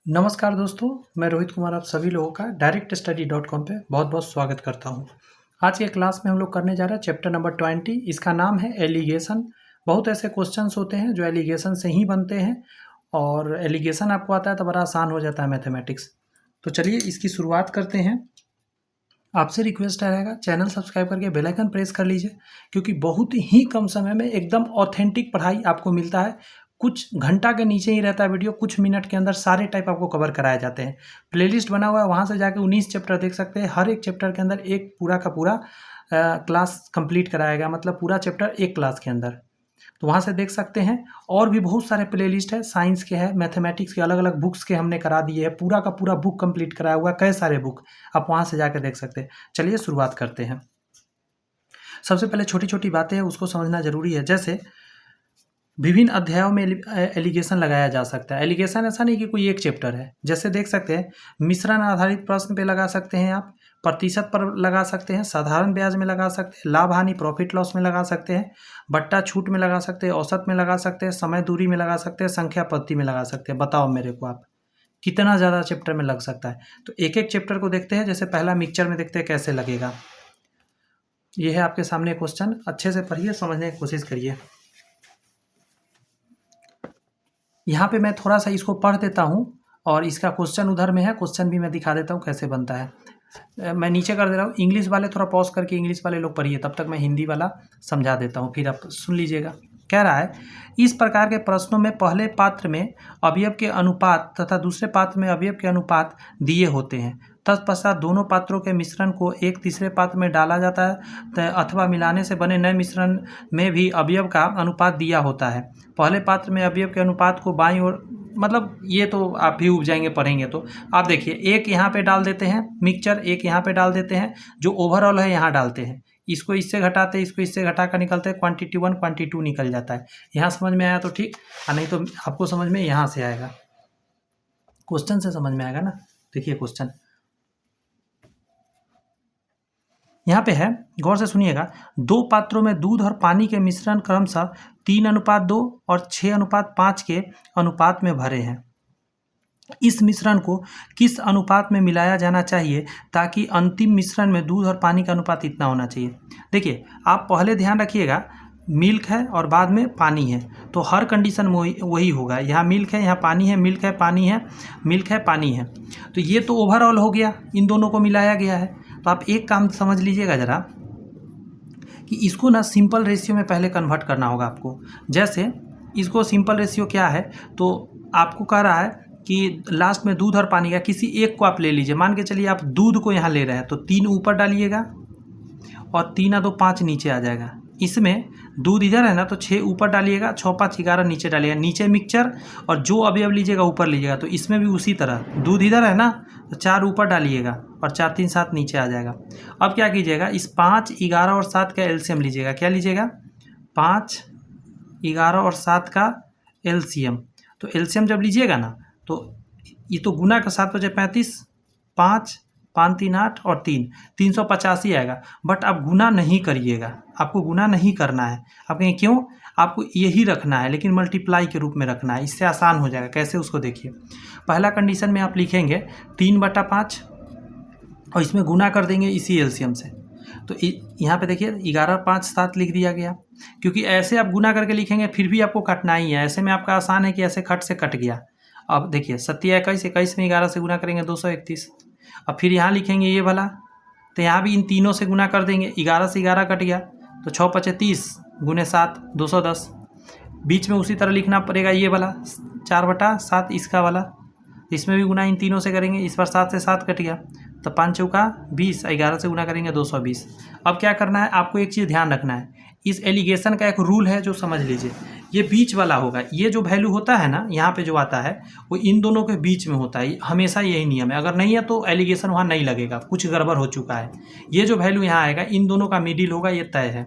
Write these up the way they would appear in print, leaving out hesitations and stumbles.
नमस्कार दोस्तों, मैं रोहित कुमार आप सभी लोगों का directstudy.com पे बहुत-बहुत स्वागत करता हूँ। आज के क्लास में हम लोग करने जा रहे हैं चैप्टर नंबर 20। इसका नाम है एलिगेशन। बहुत ऐसे क्वेश्चंस होते हैं जो एलिगेशन से ही बनते हैं और एलिगेशन आपको आता है तो बड़ा आसान हो जाता है मैथमेटिक्स। तो चलिए इसकी शुरुआत करते हैं। आपसे रिक्वेस्ट रहेगा चैनल सब्सक्राइब करके बेल आइकन प्रेस कर लीजिए, क्योंकि बहुत ही कम समय में एकदम ऑथेंटिक पढ़ाई आपको मिलता है। कुछ घंटा के नीचे ही रहता है वीडियो, कुछ मिनट के अंदर सारे टाइप आपको कवर कराए जाते हैं। प्लेलिस्ट बना हुआ है, वहाँ से जाके 19 चैप्टर देख सकते हैं। हर एक चैप्टर के अंदर एक पूरा का पूरा क्लास कंप्लीट कराया गया, मतलब पूरा चैप्टर एक क्लास के अंदर। तो वहाँ से देख सकते हैं। और भी बहुत सारे प्लेलिस्ट है, साइंस के हैं, मैथमेटिक्स के, अलग अलग बुक्स के हमने करा दिए हैं। पूरा का पूरा बुक कंप्लीट कराया हुआ है, कई सारे बुक आप वहाँ से जाकर देख सकते हैं। चलिए शुरुआत करते हैं। सबसे पहले छोटी छोटी बातें हैं उसको समझना जरूरी है। जैसे विभिन्न अध्यायों में एलिगेशन लगाया जा सकता है। एलिगेशन ऐसा नहीं कि कोई एक चैप्टर है। जैसे देख सकते हैं, मिश्रण आधारित प्रश्न पे लगा सकते हैं आप, प्रतिशत पर लगा सकते हैं, साधारण ब्याज में लगा सकते हैं, लाभ हानि प्रॉफिट लॉस में लगा सकते हैं, बट्टा छूट में लगा सकते हैं, औसत में लगा सकते हैं, समय दूरी में लगा सकते हैं, संख्या पद्धति में लगा सकते हैं। बताओ मेरे को आप कितना ज़्यादा चैप्टर में लग सकता है। तो एक एक चैप्टर को देखते हैं। जैसे पहला मिक्सचर में देखते हैं कैसे लगेगा। यह है आपके सामने क्वेश्चन, अच्छे से पढ़िए, समझने की कोशिश करिए। यहाँ पे मैं थोड़ा सा इसको पढ़ देता हूँ और इसका क्वेश्चन उधर में है, क्वेश्चन भी मैं दिखा देता हूँ कैसे बनता है। मैं नीचे कर दे रहा हूँ। इंग्लिश वाले थोड़ा पॉज करके इंग्लिश वाले लोग पढ़िए, तब तक मैं हिंदी वाला समझा देता हूँ, फिर आप सुन लीजिएगा। कह रहा है, इस प्रकार के प्रश्नों में पहले पात्र में अवयव के अनुपात तथा दूसरे पात्र में अवयव के अनुपात दिए होते हैं। तत्पश्चात दोनों पात्रों के मिश्रण को एक तीसरे पात्र में डाला जाता है अथवा मिलाने से बने नए मिश्रण में भी अवयव का अनुपात दिया होता है। पहले पात्र में अवयव के अनुपात को बाईं ओर, मतलब ये तो आप भी उब जाएंगे पढ़ेंगे तो। आप देखिए, एक यहाँ पे डाल देते हैं मिक्सचर, एक यहाँ पे डाल देते हैं, जो ओवरऑल है यहाँ डालते हैं। इसको इससे घटाते हैं, इसको इससे घटा कर निकलते हैं, क्वांटिटी 1 क्वांटिटी 2 निकल जाता है। यहाँ समझ में आया तो ठीक, और नहीं तो आपको समझ में यहाँ से आएगा, क्वेश्चन से समझ में आएगा ना। देखिए क्वेश्चन यहाँ पे है, गौर से सुनिएगा। दो पात्रों में दूध और पानी के मिश्रण क्रमशः 3:2 और 6:5 के अनुपात में भरे हैं। इस मिश्रण को किस अनुपात में मिलाया जाना चाहिए ताकि अंतिम मिश्रण में दूध और पानी का अनुपात इतना होना चाहिए। देखिए, आप पहले ध्यान रखिएगा, मिल्क है और बाद में पानी है, तो हर कंडीशन में वही होगा। यहाँ मिल्क है, यहाँ पानी है, मिल्क है, पानी है, मिल्क है, पानी है। तो ये तो ओवरऑल हो गया, इन दोनों को मिलाया गया है। तो आप एक काम समझ लीजिएगा ज़रा, कि इसको ना सिंपल रेशियो में पहले कन्वर्ट करना होगा आपको। जैसे इसको सिंपल रेशियो क्या है, तो आपको कह रहा है कि लास्ट में दूध और पानी का किसी एक को आप ले लीजिए। मान के चलिए आप दूध को यहाँ ले रहे हैं, तो 3 ऊपर डालिएगा और 3 2 5 नीचे आ जाएगा। इसमें दूध इधर है ना, तो 6 ऊपर डालिएगा, 6 5 11 नीचे डालिएगा। नीचे मिक्सचर, और जो अवयव लीजिएगा ऊपर लीजिएगा। तो इसमें भी उसी तरह दूध इधर है ना, तो 4 ऊपर डालिएगा और 4 3 7 नीचे आ जाएगा। अब क्या कीजिएगा, इस 5 11 और 7 का एलसीएम लीजिएगा। क्या लीजिएगा, 5 11 और 7 का एलसीएम। तो एलसीएम जब लीजिएगा ना, तो ये तो गुना का 7 बजे 35, 5 5 3 8 और 3 385 आएगा। बट आप गुना नहीं करिएगा, आपको गुना नहीं करना है। आप कहें क्यों, आपको यही रखना है, लेकिन मल्टीप्लाई के रूप में रखना है, इससे आसान हो जाएगा। कैसे, उसको देखिए। पहला कंडीशन में आप लिखेंगे 3/5 और इसमें गुना कर देंगे इसी एलसीएम से। तो यहाँ पे देखिए 11 5 7 लिख दिया गया, क्योंकि ऐसे आप गुना करके लिखेंगे फिर भी आपको कटना ही है। ऐसे में आपका आसान है कि ऐसे खट से कट गया। अब देखिए 7 21, 21 में 11 से गुना करेंगे 231। अब फिर यहाँ लिखेंगे ये वाला, तो यहाँ भी इन तीनों से गुना कर देंगे। 11 से 11 कट गया, तो 6 5 30 गुने 7 210। बीच में उसी तरह लिखना पड़ेगा ये वाला 4/7 इसका वाला, इसमें भी गुना इन तीनों से करेंगे। इस पर 7 से 7 कट गया, तो 5 चौका 20, 11 से गुना करेंगे 220। अब क्या करना है, आपको एक चीज़ ध्यान रखना है। इस एलिगेशन का एक रूल है जो समझ लीजिए, ये बीच वाला होगा। ये जो वैल्यू होता है ना, यहाँ पे जो आता है, वो इन दोनों के बीच में होता है। हमेशा यही नियम है। अगर नहीं है तो एलिगेशन वहाँ नहीं लगेगा, कुछ गड़बड़ हो चुका है। ये जो वैल्यू यहाँ आएगा, इन दोनों का मिडिल होगा, ये तय है।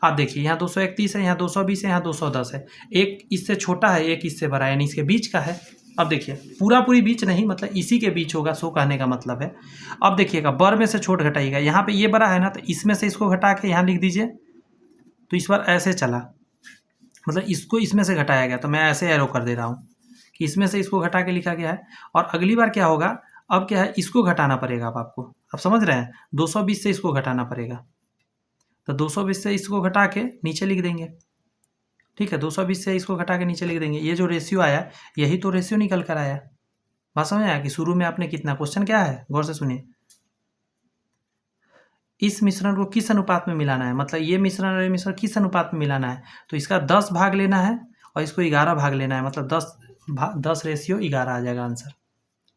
आप देखिए, यहाँ 231 है, यहाँ 220 है, यहाँ 210 है। एक इससे छोटा है, एक इससे बड़ा है, यानी इसके बीच का है। अब देखिए, पूरी बीच नहीं, मतलब इसी के बीच होगा, सो कहने का मतलब है। अब देखिएगा, बर में से छोट घटाइएगा। यहाँ पे ये बड़ा है ना, तो इसमें से इसको घटा के यहाँ लिख दीजिए। तो इस बार ऐसे चला, मतलब इसको इसमें से घटाया गया, तो मैं ऐसे एरो कर दे रहा हूँ कि इसमें से इसको घटा के लिखा गया है। और अगली बार क्या होगा, अब क्या है, इसको घटाना पड़ेगा अब आपको। आप समझ रहे हैं, 220 से इसको घटाना पड़ेगा। तो 220 से इसको घटा के नीचे लिख देंगे। ठीक है, 220 से इसको घटा के नीचे लिख देंगे। ये जो रेशियो आया यही तो रेशियो निकल कर आया। बात समझ आया कि शुरू में आपने कितना, क्वेश्चन क्या है, गौर से सुनिए। इस मिश्रण को किस अनुपात में मिलाना है, मतलब ये मिश्रण और ये मिश्रण किस अनुपात में मिलाना है, तो इसका 10 भाग लेना है और इसको 11 भाग लेना है, मतलब 10 रेशियो 11 आ जाएगा आंसर।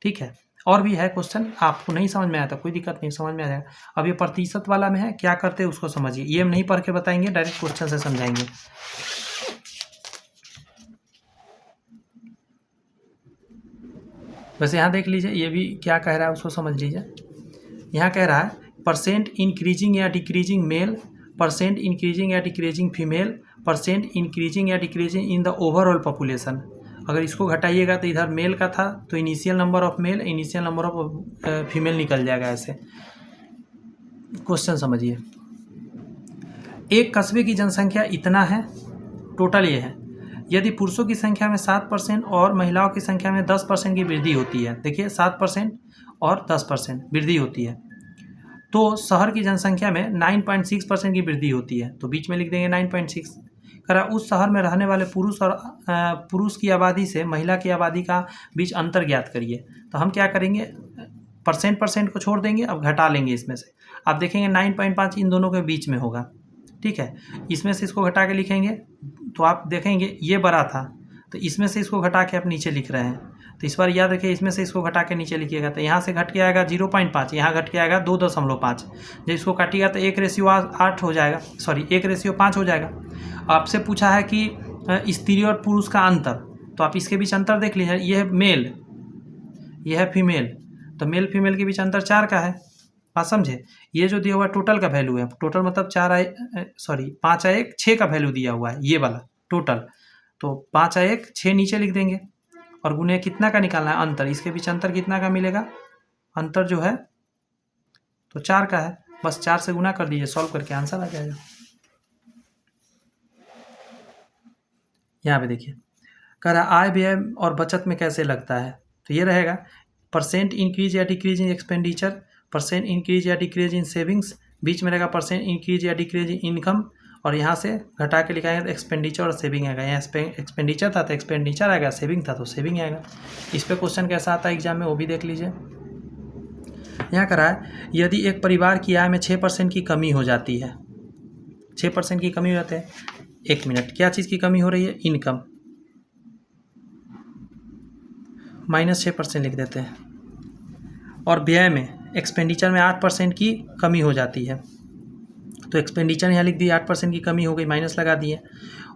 ठीक है, और भी है क्वेश्चन, आपको नहीं समझ में आया तो कोई दिक्कत नहीं, समझ में आ जाएगा। अब ये प्रतिशत वाला में है, क्या करते हैं उसको समझिए। ये हम नहीं पढ़ के बताएंगे, डायरेक्ट क्वेश्चन से समझाएंगे। वैसे यहाँ देख लीजिए, ये भी क्या कह रहा है उसको समझ लीजिए। यहाँ कह रहा है परसेंट इंक्रीजिंग या डिक्रीजिंग मेल, परसेंट इंक्रीजिंग या डिक्रीजिंग फीमेल, परसेंट इंक्रीजिंग या decreasing in the overall population. अगर इसको घटाइएगा तो इधर मेल का था तो initial number of male, initial number of female निकल जाएगा। ऐसे क्वेश्चन समझिए। एक कस्बे की जनसंख्या इतना है, टोटल ये है। यदि पुरुषों की संख्या में 7% और महिलाओं की संख्या में 10% की वृद्धि होती है, देखिए 7% और 10% वृद्धि होती है, तो शहर की जनसंख्या में 9.6% की वृद्धि होती है। तो बीच में लिख देंगे 9.6। करा उस शहर में रहने वाले पुरुष की आबादी से महिला की आबादी का बीच अंतर ज्ञात करिए। तो हम क्या करेंगे, परसेंट को छोड़ देंगे, अब घटा लेंगे इसमें से। आप देखेंगे 9.5 इन दोनों के बीच में होगा। ठीक है, इसमें से इसको घटा के लिखेंगे तो आप देखेंगे ये बड़ा था, तो इसमें से इसको घटा के आप नीचे लिख रहे हैं। तो इस बार याद रखिए, इसमें से इसको घटा के नीचे लिखिएगा, तो यहाँ से घट के आएगा 0.5, यहाँ घट के आएगा 2.5। जब इसको काटिएगा तो 1:8 हो जाएगा, सॉरी 1:5 हो जाएगा। आपसे पूछा है कि स्त्री और पुरुष का अंतर, तो आप इसके बीच अंतर देख लीजिए। ये है मेल, ये है फीमेल, तो मेल फीमेल के बीच अंतर 4 का है। बात समझे। ये जो दिया हुआ टोटल का वैल्यू है, टोटल मतलब 5 आ 1 6 का वैल्यू दिया हुआ है, ये वाला टोटल। तो 5 आ 1 6 नीचे लिख देंगे और गुने कितना का निकालना है, अंतर। इसके बीच अंतर कितना का मिलेगा, अंतर जो है तो 4 का है। बस 4 से गुना कर दीजिए, सॉल्व करके आंसर आ जाएगा। यहाँ पे देखिए, कह रहा आय व्यय और बचत में कैसे लगता है, तो ये रहेगा परसेंट इंक्रीज या decrease in expenditure, percent increase या डिक्रीज इन सेविंग्स, बीच में रहेगा परसेंट इंक्रीज या डिक्रीज इन इनकम, और यहाँ से घटा के लिखाएंगे तो एक्सपेंडिचर और सेविंग आएगा। यहाँ एक्सपेंडिचर था तो एक्सपेंडिचर आएगा, सेविंग था तो सेविंग आएगा। इस पर क्वेश्चन कैसा आता है एग्जाम में वो भी देख लीजिए। यहाँ कह रहा है यदि एक परिवार की आय में 6% की कमी हो जाती है, 6% की कमी हो जाती है, 1 मिनट, क्या चीज़ की कमी हो रही है, इनकम, -6% लिख देते हैं। और व्यय में, एक्सपेंडिचर में 8% की कमी हो जाती है, तो एक्सपेंडिचर यहाँ लिख दिए 8% की कमी हो गई, माइनस लगा दिए।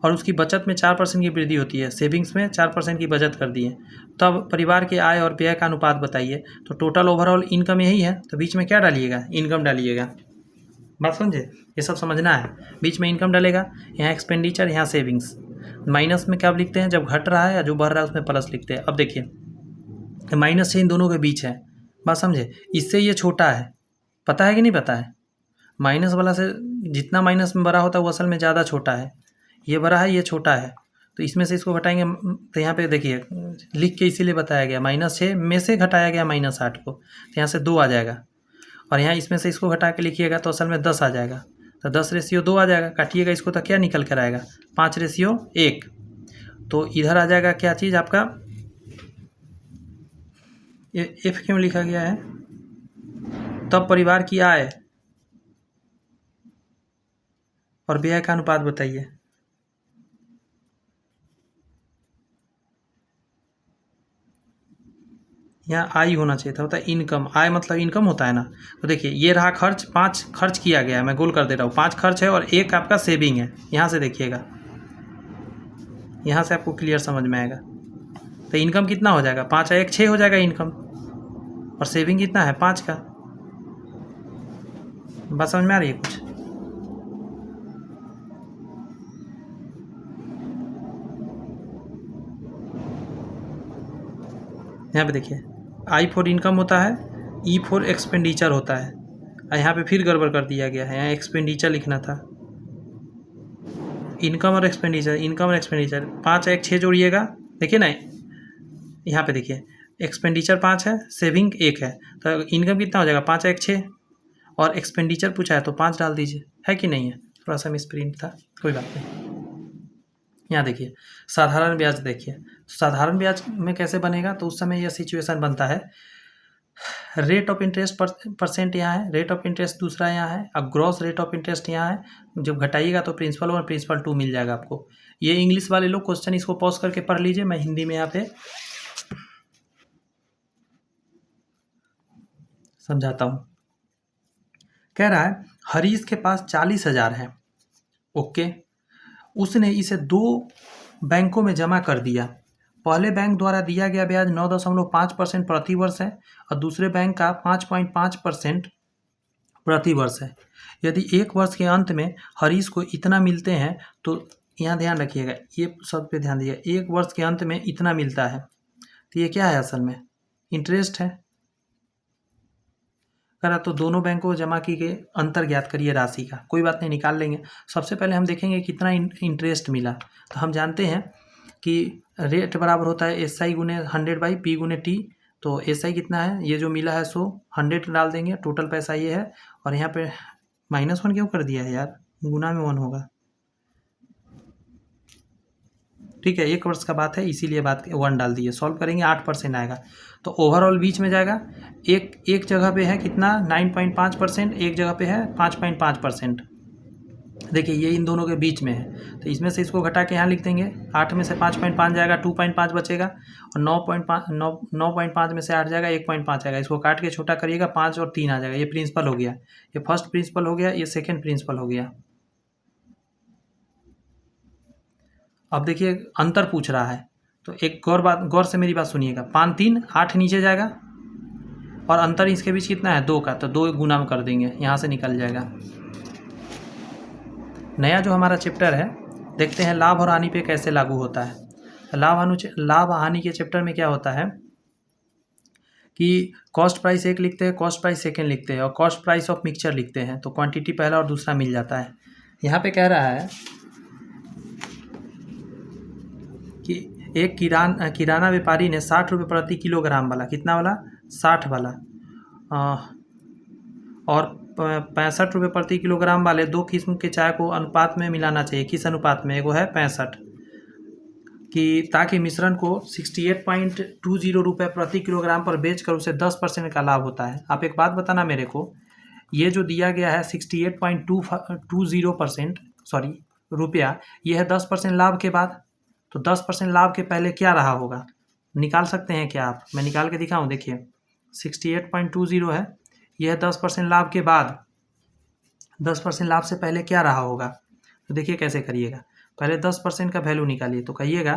और उसकी बचत में 4% की वृद्धि होती है, सेविंग्स में 4% की बचत कर दिए। तब परिवार के आय और व्यय का अनुपात बताइए। तो टोटल ओवरऑल इनकम यही है, तो बीच में क्या डालिएगा, इनकम डालिएगा। बात समझे, ये सब समझना है। बीच में इनकम डालेगा, यहाँ एक्सपेंडिचर, यहाँ सेविंग्स। माइनस में क्या लिखते हैं, जब घट रहा है या जो बढ़ रहा है उसमें प्लस लिखते हैं। अब देखिए माइनस से इन दोनों के बीच है, बात समझे, इससे ये छोटा है, पता है कि नहीं पता है। माइनस वाला से जितना माइनस में बड़ा होता है वो असल में ज़्यादा छोटा है, ये बड़ा है ये छोटा है। तो इसमें से इसको घटाएंगे तो यहाँ पे देखिए लिख के इसीलिए बताया गया, -6 में से घटाया गया -8 को, तो यहाँ से 2 आ जाएगा। और यहाँ इसमें से इसको घटा के लिखिएगा तो असल में 10 आ जाएगा, तो 10:2 आ जाएगा। काटिएगा इसको तो क्या निकल कर आएगा, 5:1। तो इधर आ जाएगा क्या चीज़ आपका, ये F क्यों लिखा गया है। तब परिवार की आय और व्यय का अनुपात बताइए। यहाँ आई होना चाहिए था, होता है इनकम, आय मतलब इनकम होता है ना। तो देखिए ये रहा खर्च, 5 खर्च किया गया है, मैं गोल कर दे रहा हूँ, 5 खर्च है और 1 आपका सेविंग है। यहाँ से देखिएगा, यहाँ से आपको क्लियर समझ में आएगा। तो इनकम कितना हो जाएगा, 5 आ 1 6 हो जाएगा इनकम, और सेविंग कितना है 5 का। बात समझ में आ रही है कुछ। यहाँ पे देखिए I फॉर इनकम होता है, E फॉर एक्सपेंडिचर होता है, और यहाँ पे फिर गड़बड़ कर दिया गया है, यहाँ एक्सपेंडिचर लिखना था, इनकम और एक्सपेंडिचर, इनकम और एक्सपेंडिचर। 5 आ 1 6 जोड़िएगा, देखिए ना यहाँ पे देखिए एक्सपेंडिचर 5 है, सेविंग 1 है, तो इनकम कितना हो जाएगा 5 1 6, और एक्सपेंडिचर पूछा है तो 5 डाल दीजिए, है कि नहीं है। थोड़ा सा मिस प्रिंट था, कोई बात नहीं। यहाँ देखिए साधारण ब्याज, देखिए साधारण ब्याज में कैसे बनेगा, तो उस समय यह सिचुएशन बनता है, रेट ऑफ इंटरेस्ट परसेंट यहाँ है, रेट ऑफ इंटरेस्ट दूसरा यहाँ है, अब ग्रॉस रेट ऑफ इंटरेस्ट यहाँ है। जब घटाइएगा तो प्रिंसिपल 1 प्रिंसिपल 2 मिल जाएगा आपको। ये इंग्लिश वाले लोग क्वेश्चन इसको पॉज करके पढ़ लीजिए, मैं हिंदी में यहाँ पे समझाता हूँ। कह रहा है हरीश के पास 40,000 है, ओके, उसने इसे 2 बैंकों में जमा कर दिया। पहले बैंक द्वारा दिया गया ब्याज 9.5% प्रति वर्ष है और दूसरे बैंक का 5.5% प्रति वर्ष है। यदि 1 वर्ष के अंत में हरीश को इतना मिलते हैं, तो यहाँ ध्यान रखिएगा, ये शब्द पे ध्यान दीजिए, 1 वर्ष के अंत में इतना मिलता है, तो ये क्या है, असल में इंटरेस्ट है। करा तो दोनों बैंकों को जमा की गई, अंतर ज्ञात करिए राशि का, कोई बात नहीं निकाल लेंगे। सबसे पहले हम देखेंगे कितना इंटरेस्ट मिला। तो हम जानते हैं कि रेट बराबर होता है SI गुने 100/P गुने T। तो SI कितना है, ये जो मिला है सो 100 डाल देंगे, टोटल पैसा ये है, और यहाँ पे -1 क्यों कर दिया है यार, गुना में 1 होगा, ठीक है, 1 वर्ष का बात है इसीलिए बात 1 डाल दिए। सॉल्व करेंगे 8% आएगा, तो ओवरऑल बीच में जाएगा। एक जगह पे है कितना 9.5%, एक जगह पे है 5.5%। देखिए ये इन दोनों के बीच में है, तो इसमें से इसको घटा के यहाँ लिख देंगे, 8 में से 5.5 जाएगा, 2.5 बचेगा, और 9.5 में से 8 जाएगा, 1.5 आएगा। इसको काट के छोटा करिएगा, 5 और 3 आ जाएगा। ये प्रिंसिपल हो गया, ये फर्स्ट प्रिंसिपल हो गया, ये सेकेंड प्रिंसिपल हो गया। अब देखिए अंतर पूछ रहा है, तो एक गौर से मेरी बात सुनिएगा। 5 3 8 नीचे जाएगा, और अंतर इसके बीच कितना है 2 का, तो 2 गुना में कर देंगे, यहाँ से निकल जाएगा। नया जो हमारा चैप्टर है, देखते हैं लाभ और हानि पे कैसे लागू होता है। लाभ हानि के चैप्टर में क्या होता है कि कॉस्ट प्राइस 1 लिखते हैं, कॉस्ट प्राइस सेकेंड लिखते हैं, और कॉस्ट प्राइस ऑफ मिक्सचर लिखते हैं, तो क्वांटिटी पहला और दूसरा मिल जाता है। यहाँ पे कह रहा है कि एक किराना व्यापारी ने 60 रुपये प्रति किलोग्राम वाला, कितना वाला 60 वाला, और 65 रुपये प्रति किलोग्राम वाले 2 किस्म के चाय को अनुपात में मिलाना चाहिए। किस अनुपात में, एगो है 65, कि ताकि मिश्रण को 68.20 रुपये प्रति किलोग्राम पर बेचकर उसे 10% का लाभ होता है। आप एक बात बताना मेरे को, ये जो दिया गया है 68.20% रुपया, ये है 10% लाभ के बाद, तो 10% लाभ के पहले क्या रहा होगा, निकाल सकते हैं क्या आप, मैं निकाल के दिखाऊं। देखिए 68.20 है, यह है 10% लाभ के बाद, 10% लाभ से पहले क्या रहा होगा, तो देखिए कैसे करिएगा। पहले 10% का वैल्यू निकालिए, तो कहिएगा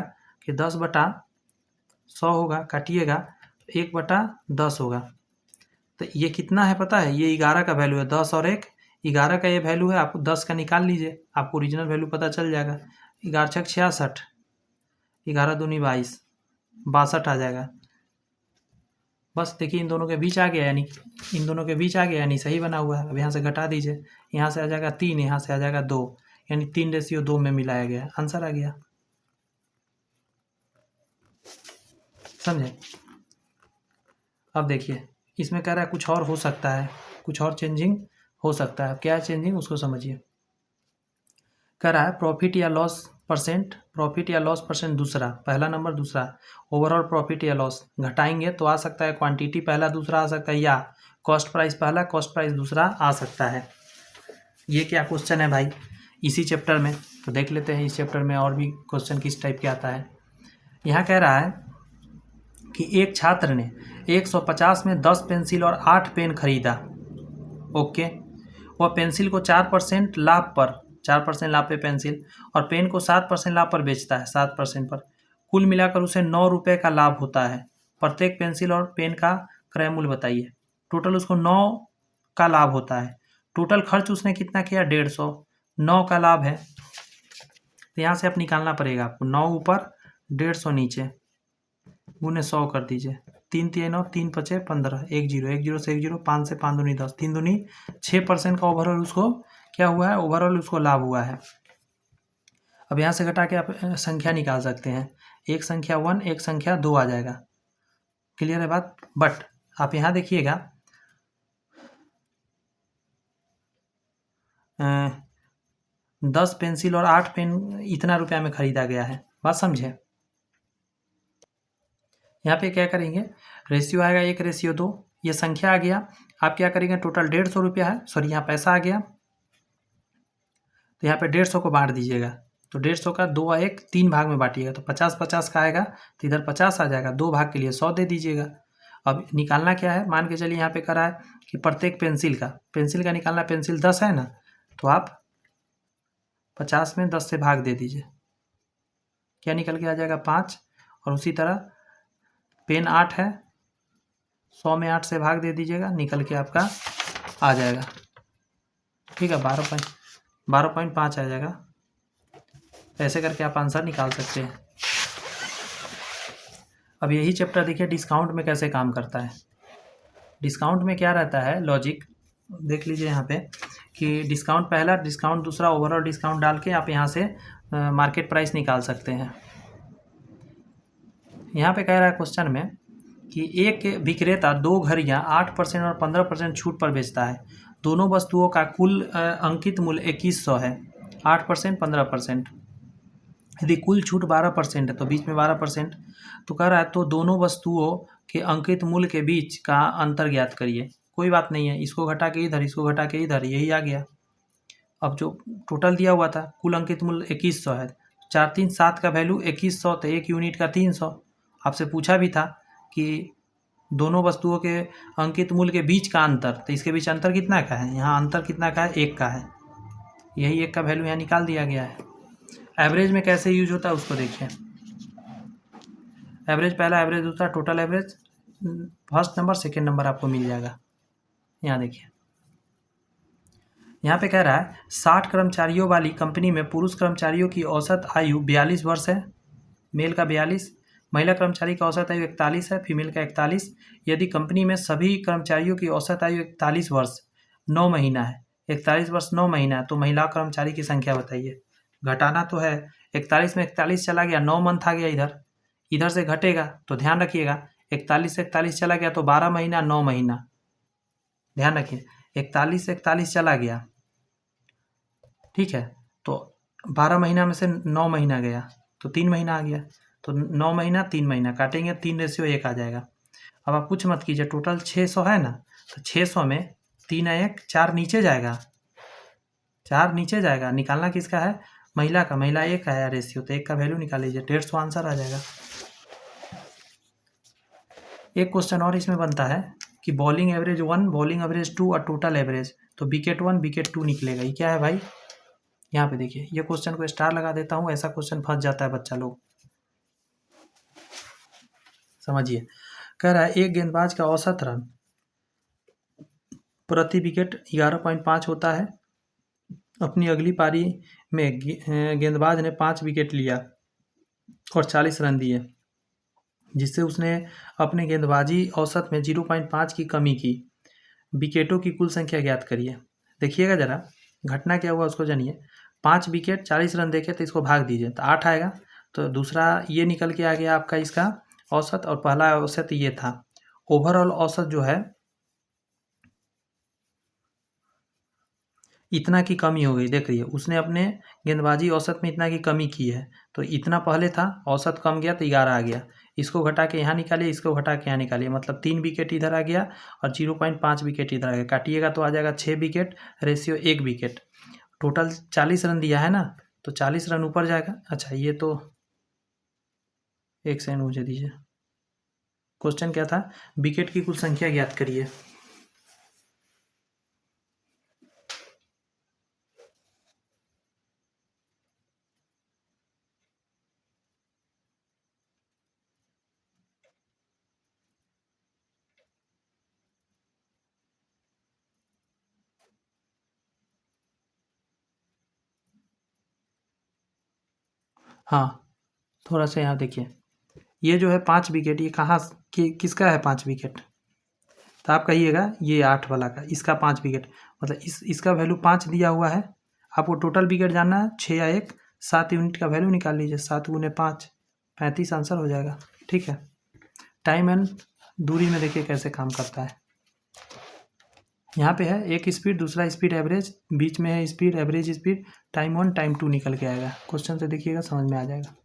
कि 10/100 होगा, काटिएगा तो 1/10 होगा। तो ये कितना है पता है, ये 11 का वैल्यू है, 10 और 1 11 का ये वैल्यू है। आपको 10 का निकाल लीजिए, आपको ओरिजिनल वैल्यू पता चल जाएगा। 11 छक 66, 11 दूनी 22, 62 आ जाएगा। बस देखिए इन दोनों के बीच आ गया, यानी सही बना हुआ है। अब यहाँ से घटा दीजिए, यहाँ से आ जाएगा 3, यहाँ से आ जाएगा 2, यानी 3:2 में मिलाया गया, आंसर आ गया। समझे। अब देखिए इसमें कह रहा है कुछ और हो सकता है, कुछ और चेंजिंग हो सकता है। क्या चेंजिंग उसको समझिए। कह रहा है प्रॉफिट या लॉस परसेंट दूसरा, पहला नंबर दूसरा, ओवरऑल प्रॉफिट या लॉस घटाएंगे तो आ सकता है क्वांटिटी पहला दूसरा आ सकता है, या कॉस्ट प्राइस पहला कॉस्ट प्राइस दूसरा आ सकता है। ये क्या क्वेश्चन है भाई इसी चैप्टर में, तो देख लेते हैं इस चैप्टर में और भी क्वेश्चन किस टाइप के आता है। यहाँ कह रहा है कि एक छात्र ने 150 में 10 पेंसिल और 8 पेन खरीदा, ओके, वह पेंसिल को 4% लाभ पे पेंसिल, और पेन को 7% लाभ पर बेचता है, 7% पर। कुल मिलाकर उसे 9 रुपये का लाभ होता है। प्रत्येक पेंसिल और पेन का क्रय मूल्य बताइए। टोटल उसको 9 का लाभ होता है। टोटल खर्च उसने कितना किया 150, 9 का लाभ है, तो यहाँ से आप निकालना पड़ेगा आपको। 9 ऊपर 150 नीचे, गुने 100 कर दीजिए। 3 3 9 3 5 15, 1 0 1 0 से 1 0, 5 से 5 दूनी 10, 3 दूनी 6% का ओवरऑल उसको क्या हुआ है, ओवरऑल उसको लाभ हुआ है। अब यहाँ से घटा के आप संख्या निकाल सकते हैं। एक संख्या 1 एक संख्या 2 आ जाएगा, क्लियर है बात। बट आप यहाँ देखिएगा 10 पेंसिल और 8 पेन इतना रुपया में खरीदा गया है, बात समझे। यहाँ पे क्या करेंगे, रेशियो आएगा 1:2, ये संख्या आ गया। आप क्या करेंगे, टोटल 150 रुपया है, सॉरी यहाँ पैसा आ गया, तो यहाँ पे 150 को बांट दीजिएगा। तो 150 का 2 और 1 3 भाग में बांटिएगा, तो 50-50 का आएगा, तो इधर 50 आ जाएगा, 2 भाग के लिए 100 दे दीजिएगा। अब निकालना क्या है, मान के चलिए यहाँ पे करा है कि प्रत्येक पेंसिल का निकालना, पेंसिल 10 है ना, तो आप 50 में 10 से भाग दे दीजिए, क्या निकल के आ जाएगा 5। और उसी तरह पेन 8 है, 100 में 8 से भाग दे दीजिएगा, निकल के आपका आ जाएगा, ठीक है, 12.5 आ जाएगा। ऐसे करके आप आंसर निकाल सकते हैं। अब यही चैप्टर देखिए डिस्काउंट में कैसे काम करता है। डिस्काउंट में क्या रहता है लॉजिक, देख लीजिए यहाँ पे कि डिस्काउंट पहला, डिस्काउंट दूसरा, ओवरऑल डिस्काउंट डाल के आप यहाँ से मार्केट प्राइस निकाल सकते हैं। यहाँ पे कह रहा है क्वेश्चन में कि एक विक्रेता 2 घड़ियाँ 8% और 15% छूट पर बेचता है। दोनों वस्तुओं का कुल अंकित मूल्य 2100 है, 8% 15%। यदि कुल छूट 12% है तो बीच में 12%। तो कह रहा है तो दोनों वस्तुओं के अंकित मूल्य के बीच का अंतर ज्ञात करिए। कोई बात नहीं है, इसको घटा के इधर, इसको घटा के इधर, यही आ गया। अब जो टोटल दिया हुआ था कुल अंकित मूल्य 2100 है, 4 3 7 का वैल्यू 2100, तो 1 यूनिट का 300। आपसे पूछा भी था कि दोनों वस्तुओं के अंकित मूल्य के बीच का अंतर, तो इसके बीच अंतर कितना का है, यहाँ अंतर कितना का है, 1 का है, यही 1 का वैल्यू यहाँ निकाल दिया गया है। एवरेज में कैसे यूज होता है उसको देखिए। एवरेज पहला एवरेज होता है total average, first number second number आपको मिल जाएगा। यहाँ देखिए, यहाँ पे कह रहा है 60 कर्मचारियों वाली कंपनी में पुरुष कर्मचारियों की औसत आयु 42 वर्ष है, मेल का 42, महिला कर्मचारी का औसत आयु 41 है, फीमेल का 41। यदि कंपनी में सभी कर्मचारियों की औसत आयु 41 वर्ष 9 महीना है, 41 वर्ष 9 महीना है, तो महिला कर्मचारी की संख्या बताइए। घटाना तो है, 41 में 41 चला गया, 9 मंथ आ गया, इधर से घटेगा, तो ध्यान रखिएगा 41 से 41 चला गया तो 12 महीना 9 महीना, ध्यान रखिए 41 से 41 चला गया, ठीक है, तो 12 महीना में से 9 महीना गया तो 3 महीना आ गया, तो 9 महीना 3 महीना काटेंगे, 3:1 आ जाएगा। अब आप कुछ मत कीजिए, टोटल 600 है ना, तो 600 में 3 1 4 नीचे जाएगा, 4 नीचे जाएगा, निकालना किसका है, महिला का, महिला 1 का है रेशियो, तो 1 का वैल्यू निकाल लीजिए, 150 आंसर आ जाएगा। एक क्वेश्चन और इसमें बनता है कि बॉलिंग एवरेज 1, बॉलिंग एवरेज 2 और टोटल एवरेज, तो विकेट 1 विकेट 2 निकलेगा। ये क्या है भाई, यहाँ पे देखिए, ये क्वेश्चन को स्टार लगा देता हूँ, ऐसा क्वेश्चन फंस जाता है बच्चा लोग, समझिए। कह रहा है एक गेंदबाज का औसत रन प्रति विकेट 11.5 होता है। अपनी अगली पारी में गेंदबाज ने 5 विकेट लिया और 40 रन दिए, जिससे उसने अपने गेंदबाजी औसत में 0.5 की कमी की। विकेटों की कुल संख्या ज्ञात करिए। देखिएगा जरा घटना क्या हुआ उसको जानिए। 5 विकेट 40 रन देखे तो इसको भाग दीजिए तो 8 आएगा, तो दूसरा ये निकल के आ गया आपका इसका औसत, और पहला औसत ये था। ओवरऑल औसत जो है इतना की कमी हो गई, देख रही है, उसने अपने गेंदबाजी औसत में इतना की कमी की है, तो इतना पहले था, औसत कम गया तो 11 आ गया। इसको घटा के यहाँ निकालिए, इसको घटा के यहाँ निकालिए, मतलब 3 विकेट इधर आ गया और 0.5 विकेट इधर आ गया। काटिएगा तो आ जाएगा 6 wicket, ratio 1 wicket. Total 40 run दिया है ना, तो 40 रन ऊपर जाएगा। अच्छा ये तो एक सेकंड मुझे दीजिए, क्वेश्चन क्या था, विकेट की कुल संख्या ज्ञात करिए। हाँ थोड़ा सा यहाँ देखिए, ये जो है 5 विकेट, ये कहाँ किसका है 5 विकेट, तो आप कहिएगा ये 8 वाला का, इसका 5 विकेट, मतलब इसका वैल्यू 5 दिया हुआ है। आपको टोटल विकेट जानना है, 6 या 1, 7 यूनिट का वैल्यू निकाल लीजिए, 7 × 5 35 आंसर हो जाएगा। ठीक है, टाइम एंड दूरी में देखिए कैसे काम करता है। यहाँ पे है एक स्पीड, दूसरा स्पीड एवरेज, बीच में है speed, average speed, time 1 time 2 निकल के आएगा। क्वेश्चन से देखिएगा समझ में आ जाएगा।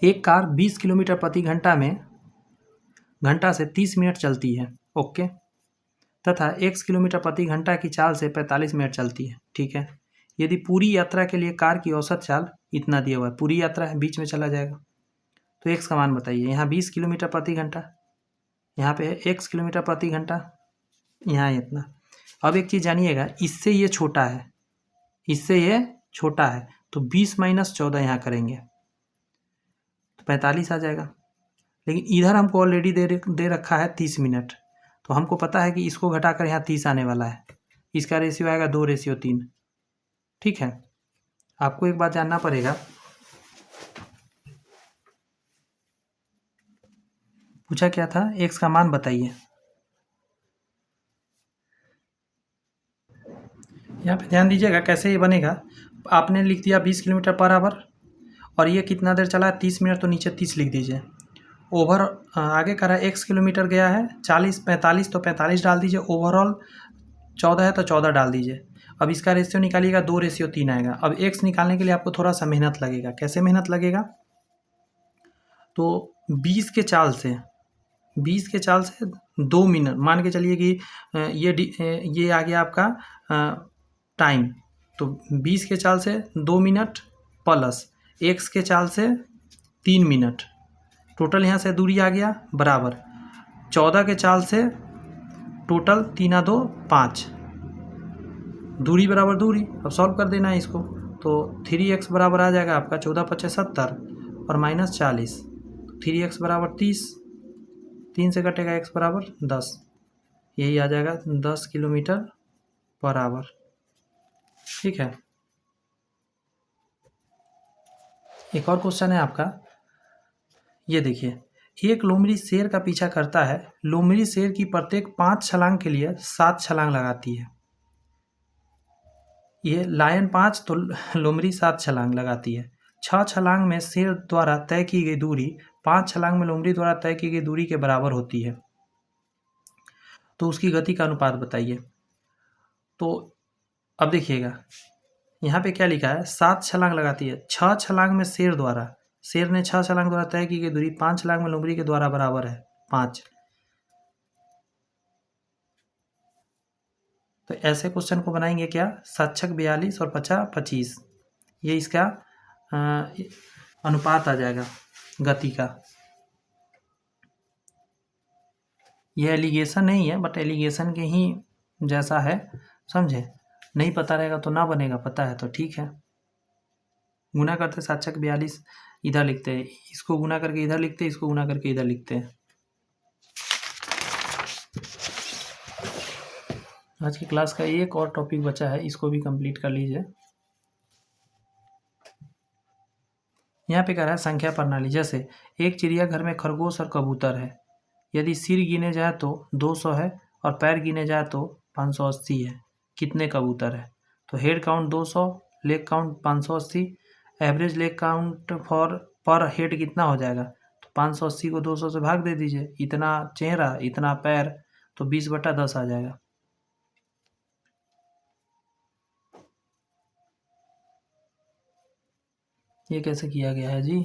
एक कार 20 किलोमीटर प्रति घंटा से 30 मिनट चलती है, ओके, तथा x किलोमीटर प्रति घंटा की चाल से 45 मिनट चलती है, ठीक है। यदि पूरी यात्रा के लिए कार की औसत चाल इतना दिया हुआ है, पूरी यात्रा है, बीच में चला जाएगा, तो x का मान बताइए। यहाँ 20 किलोमीटर प्रति घंटा, यहाँ पे है x किलोमीटर प्रति घंटा, यहाँ इतना। अब एक चीज़ जानिएगा, इससे ये छोटा है, इससे ये छोटा है, तो 20 माइनस 14 यहाँ करेंगे तो 45 आ जाएगा। लेकिन इधर हमको ऑलरेडी दे रखा है 30 मिनट, तो हमको पता है कि इसको घटाकर यहाँ 30 आने वाला है, इसका रेशियो आएगा 2:3, ठीक है। आपको एक बात जानना पड़ेगा, पूछा क्या था, x का मान बताइए। यहाँ पे ध्यान दीजिएगा कैसे ये बनेगा। आपने लिख दिया 20 किलोमीटर पर आवर और ये कितना देर चला है, 30 मिनट, तो नीचे 30 लिख दीजिए। ओवर आगे कर रहा है x किलोमीटर गया है, 40 45, तो 45 डाल दीजिए। ओवरऑल 14 है तो 14 डाल दीजिए। अब इसका रेशियो निकालिएगा, 2:3 आएगा। अब x निकालने के लिए आपको थोड़ा सा मेहनत लगेगा। कैसे मेहनत लगेगा, तो 20 के चाल से 2 मिनट मान के चलिए कि ये आ गया आपका टाइम, तो 20 के चाल से 2 मिनट प्लस x के चाल से 3 मिनट, टोटल यहाँ से दूरी आ गया बराबर 14 के चाल से टोटल 3 2 5, दूरी बराबर दूरी। अब सॉल्व कर देना है इसको, तो 3x बराबर आ जाएगा आपका 14×5 = 70 और -40, 3x बराबर 30, 3 से कटेगा x बराबर 10, यही आ जाएगा 10 किलोमीटर पर आवर, ठीक है। एक और क्वेश्चन है आपका, ये देखिए, एक लोमड़ी शेर का पीछा करता है। लोमड़ी शेर की प्रत्येक 5 छलांग के लिए 7 छलांग लगाती है। ये लायन 5 तो लोमड़ी 7 छलांग लगाती है। 6 छलांग में शेर द्वारा तय की गई दूरी 5 छलांग में लोमड़ी द्वारा तय की गई दूरी के बराबर होती है, तो उसकी गति का अनुपात बताइए। तो अब देखिएगा यहाँ पे क्या लिखा है, 7 छलांग लगाती है। 6 छलांग में शेर ने 6 छलांग द्वारा तय की गई दूरी 5 छलांग में लोमड़ी के द्वारा बराबर है 5। तो ऐसे क्वेश्चन को बनाएंगे क्या, 7×6 42 और 5×5 25, ये इसका अनुपात आ जाएगा गति का। ये एलिगेशन नहीं है, बट एलिगेशन के ही जैसा है, समझे। नहीं पता रहेगा तो ना बनेगा, पता है तो ठीक है। गुना करते 7×6 42 इधर लिखते हैं, इसको गुना करके इधर लिखते हैं, इसको गुना करके इधर लिखते हैं। आज की क्लास का एक और टॉपिक बचा है, इसको भी कंप्लीट कर लीजिए। यहाँ पे कह रहा है संख्या प्रणाली, जैसे एक चिड़ियाघर में खरगोश और कबूतर है। यदि सिर गिने जाए तो 200 है और पैर गिने जाए तो 580 है, कितने कबूतर है। तो head count 200, leg count 580, average leg count पर हेड कितना हो जाएगा, तो 580 को 200 से भाग दे दीजिए, इतना चेहरा इतना पैर, तो 20/10 आ जाएगा। ये कैसे किया गया है जी,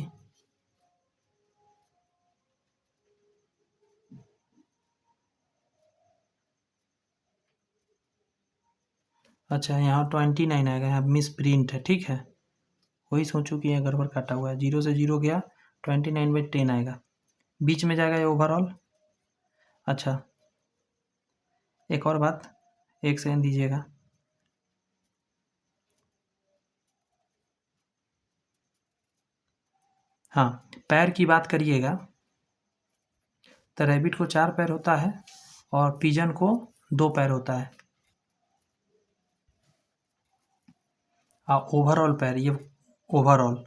अच्छा यहाँ 29 आएगा, यहाँ मिस प्रिंट है, ठीक है। वही सोचूं कि यहाँ गड़बड़ काटा हुआ है, 0 से 0 गया, 29/10 आएगा, बीच में जाएगा ये ओवरऑल। अच्छा एक और बात, 1 सेकंड दीजिएगा। हाँ, पैर की बात करिएगा तो रैबिट को 4 पैर होता है और पिजन को 2 पैर होता है। ओवरऑल पैर, ये ओवरऑल,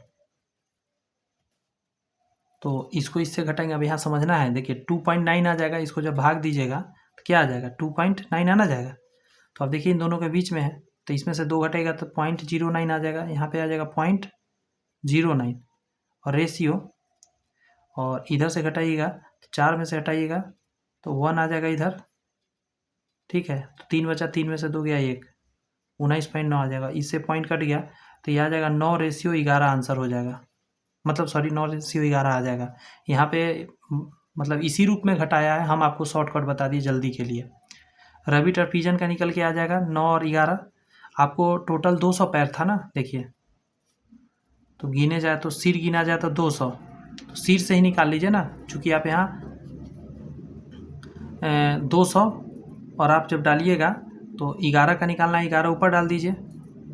तो इसको इससे घटाएंगे। अब यहाँ समझना है, देखिए 2.9 आ जाएगा, इसको जब भाग दीजिएगा तो क्या आ जाएगा, 2.9 आना जाएगा। तो अब देखिए इन दोनों के बीच में है, तो इसमें से 2 घटेगा तो 0.09 आ जाएगा, यहाँ पे आ जाएगा 0.09 और रेशियो, और इधर से घटाइएगा तो 4 में से हटाइएगा तो 1 आ जाएगा इधर, ठीक है। तो 3 बचा, 3 में से 2 गया 1, 19.9 आ जाएगा। इससे पॉइंट कट गया तो ये आ जाएगा 9:11 आंसर हो जाएगा, मतलब सॉरी 9:11 आ जाएगा। यहाँ पे मतलब इसी रूप में घटाया है, हम आपको शॉर्टकट बता दिए जल्दी के लिए। रवि ट्रपीजन का निकल के आ जाएगा 9 और 11। आपको टोटल 200 पैर था ना, देखिए तो गिने जाए तो सिर गिना जाए तो 200, तो सिर से ही निकाल लीजिए ना, चूँकि आप यहाँ 200 और आप जब डालिएगा तो 11 का निकालना है, 11 ऊपर डाल दीजिए,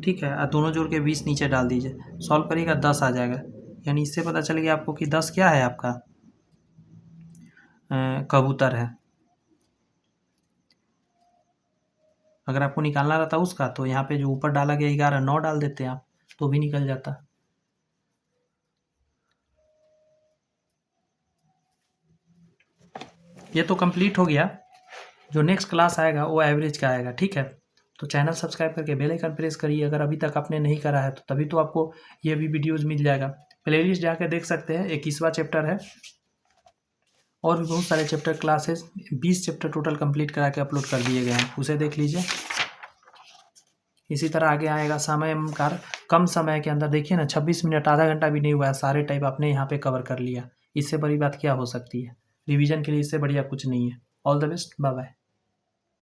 ठीक है, और दोनों जोड़ के 20 नीचे डाल दीजिए, सॉल्व करिएगा 10 आ जाएगा। यानी इससे पता चल गया आपको कि 10 क्या है, आपका कबूतर है। अगर आपको निकालना रहता उसका तो यहाँ पे जो ऊपर डाला गया 11, 9 डाल देते आप तो भी निकल जाता। ये तो कंप्लीट हो गया। जो नेक्स्ट क्लास आएगा वो एवरेज का आएगा, ठीक है। तो चैनल सब्सक्राइब करके बेल आइकन प्रेस करिए अगर अभी तक आपने नहीं करा है, तो तभी तो आपको ये भी वीडियोज़ मिल जाएगा। प्लेलिस्ट जाके देख सकते हैं, 21वां चैप्टर है और भी बहुत सारे chapter classes, 20 chapter total complete करा के अपलोड कर दिए गए हैं, उसे देख लीजिए। इसी तरह आगे आएगा समय कार, कम समय के अंदर, देखिए ना 26 मिनट, आधा घंटा भी नहीं हुआ है, सारे टाइप आपने यहाँ पे कवर कर लिया। इससे बड़ी बात क्या हो सकती है, रिवीजन के लिए इससे बढ़िया कुछ नहीं है। All the best, bye bye.